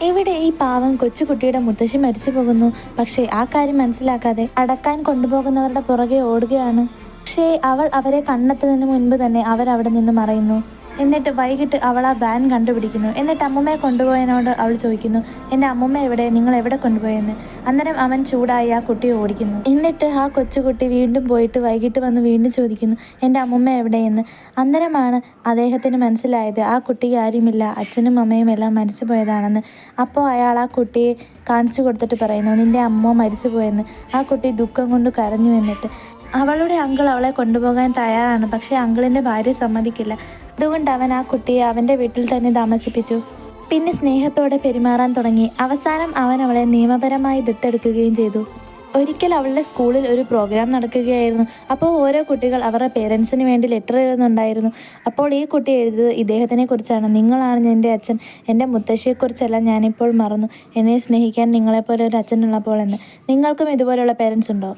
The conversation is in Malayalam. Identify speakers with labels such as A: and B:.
A: ഇവിടെ ഈ പാവം കൊച്ചുകുട്ടിയുടെ മുത്തശ്ശി മരിച്ചു പോകുന്നു. പക്ഷേ ആ കാര്യം മനസ്സിലാക്കാതെ അടക്കാൻ കൊണ്ടുപോകുന്നവരുടെ പുറകെ ഓടുകയാണ്. പക്ഷേ അവൾ അവരെ കണ്ടെത്തുന്നതിന് മുൻപ് തന്നെ അവരവിടെ നിന്ന് മറയുന്നു. എന്നിട്ട് വൈകിട്ട് അവൾ ആ വാൻ കണ്ടുപിടിക്കുന്നു. എന്നിട്ട് അമ്മുമ്മയെ കൊണ്ടുപോയതിനോട് അവൾ ചോദിക്കുന്നു, എൻ്റെ അമ്മുമ്മ എവിടെ, നിങ്ങൾ എവിടെ കൊണ്ടുപോയെന്ന്. അന്നേരം അവൻ ചൂടായി ആ കുട്ടിയെ ഓടിക്കുന്നു. എന്നിട്ട് ആ കൊച്ചുകുട്ടി വീണ്ടും പോയിട്ട് വൈകിട്ട് വന്ന് വീണ്ടും ചോദിക്കുന്നു, എൻ്റെ അമ്മുമ്മ എവിടെയെന്ന്. അന്നേരമാണ് അദ്ദേഹത്തിന് മനസ്സിലായത് ആ കുട്ടിക്ക് ആരുമില്ല, അച്ഛനും അമ്മയും എല്ലാം മരിച്ചു പോയതാണെന്ന്. അപ്പോൾ അയാൾ ആ കുട്ടിയെ കാണിച്ചു കൊടുത്തിട്ട് പറയുന്നു, നിൻ്റെ അമ്മ മരിച്ചു പോയെന്ന്. ആ കുട്ടി ദുഃഖം കൊണ്ട് കരഞ്ഞു. എന്നിട്ട് അവളുടെ അങ്കിൾ അവളെ കൊണ്ടുപോകാൻ തയ്യാറാണ്. പക്ഷേ അങ്കിളിൻ്റെ ഭാര്യ സമ്മതിക്കില്ല. അതുകൊണ്ട് അവൻ ആ കുട്ടിയെ അവൻ്റെ വീട്ടിൽ തന്നെ താമസിപ്പിച്ചു. പിന്നെ സ്നേഹത്തോടെ പെരുമാറാൻ തുടങ്ങി. അവസാനം അവൻ അവളെ നിയമപരമായി ദത്തെടുക്കുകയും ചെയ്തു. ഒരിക്കൽ അവളുടെ സ്കൂളിൽ ഒരു പ്രോഗ്രാം നടക്കുകയായിരുന്നു. അപ്പോൾ ഓരോ കുട്ടികൾ അവരുടെ പേരൻസിന് വേണ്ടി ലെറ്റർ എഴുതുന്നുണ്ടായിരുന്നു. അപ്പോൾ ഈ കുട്ടി എഴുതിയത് ഇദ്ദേഹത്തിനെ കുറിച്ചാണ്. നിങ്ങളാണ് എൻ്റെ അച്ഛൻ, എൻ്റെ മുത്തശ്ശിയെക്കുറിച്ചല്ല ഞാനിപ്പോൾ മറന്നു. എന്നെ സ്നേഹിക്കാൻ നിങ്ങളെപ്പോലെ ഒരു അച്ഛനുള്ളപ്പോൾ എന്ന്. നിങ്ങൾക്കും ഇതുപോലെയുള്ള പേരൻസ് ഉണ്ടോ?